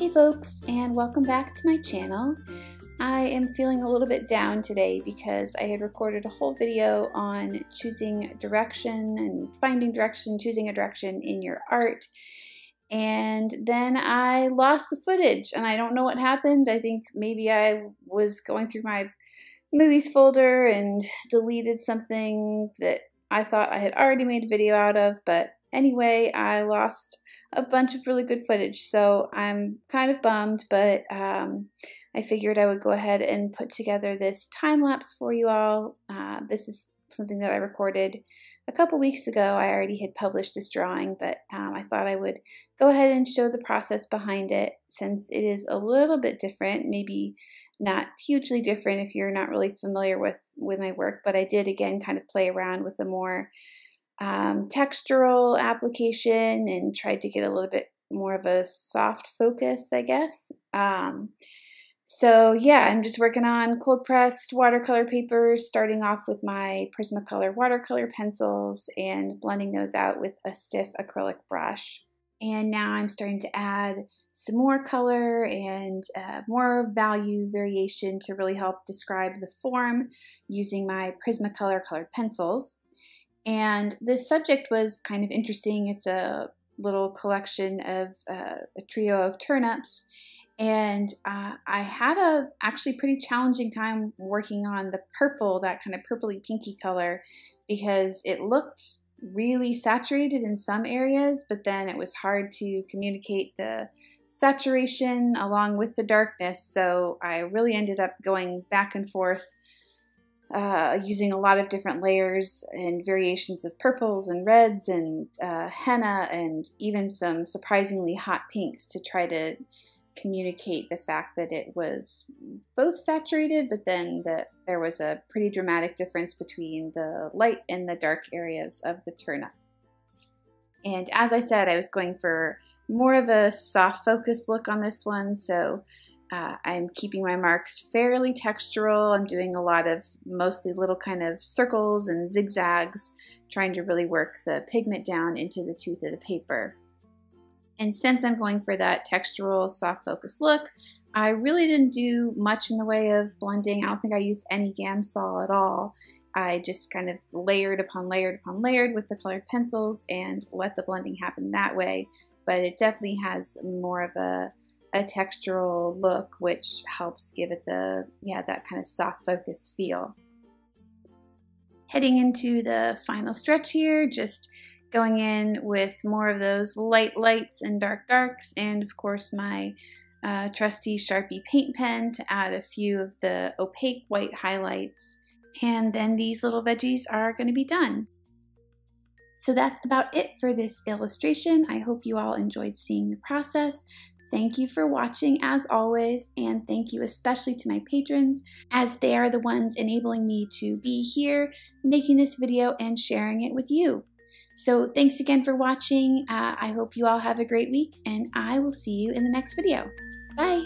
Hey folks, and welcome back to my channel. I am feeling a little bit down today because I had recorded a whole video on choosing direction and finding direction, choosing a direction in your art. And then I lost the footage and I don't know what happened. I think maybe I was going through my movies folder and deleted something that I thought I had already made a video out of. But anyway, I lost a bunch of really good footage, so I'm kind of bummed, but I figured I would go ahead and put together this time lapse for you all. This is something that I recorded a couple weeks ago. I already had published this drawing, but I thought I would go ahead and show the process behind it since it is a little bit different, maybe not hugely different if you're not really familiar with my work, but I did again kind of play around with a more textural application and tried to get a little bit more of a soft focus, I guess. So yeah, I'm just working on cold pressed watercolor papers, starting off with my Prismacolor watercolor pencils and blending those out with a stiff acrylic brush. And now I'm starting to add some more color and more value variation to really help describe the form using my Prismacolor colored pencils. And this subject was kind of interesting. It's a little collection of a trio of turnips. And I had a actually pretty challenging time working on the purple, that kind of purpley pinky color, because it looked really saturated in some areas, but then it was hard to communicate the saturation along with the darkness. So I really ended up going back and forth using a lot of different layers and variations of purples and reds and henna and even some surprisingly hot pinks to try to communicate the fact that it was both saturated, but then that there was a pretty dramatic difference between the light and the dark areas of the turnip. And as I said, I was going for more of a soft focus look on this one, so I'm keeping my marks fairly textural. I'm doing a lot of mostly little kind of circles and zigzags, trying to really work the pigment down into the tooth of the paper. And since I'm going for that textural soft focus look, I really didn't do much in the way of blending. I don't think I used any Gamsol at all. I just kind of layered upon layered upon layered with the colored pencils and let the blending happen that way. But it definitely has more of a textural look, which helps give it the, that kind of soft focus feel. Heading into the final stretch here, just going in with more of those light lights and dark darks, and of course my trusty Sharpie paint pen to add a few of the opaque white highlights. And then these little veggies are going to be done. So that's about it for this illustration. I hope you all enjoyed seeing the process. Thank you for watching as always, and thank you especially to my patrons, as they are the ones enabling me to be here making this video and sharing it with you. So thanks again for watching. I hope you all have a great week, and I will see you in the next video. Bye!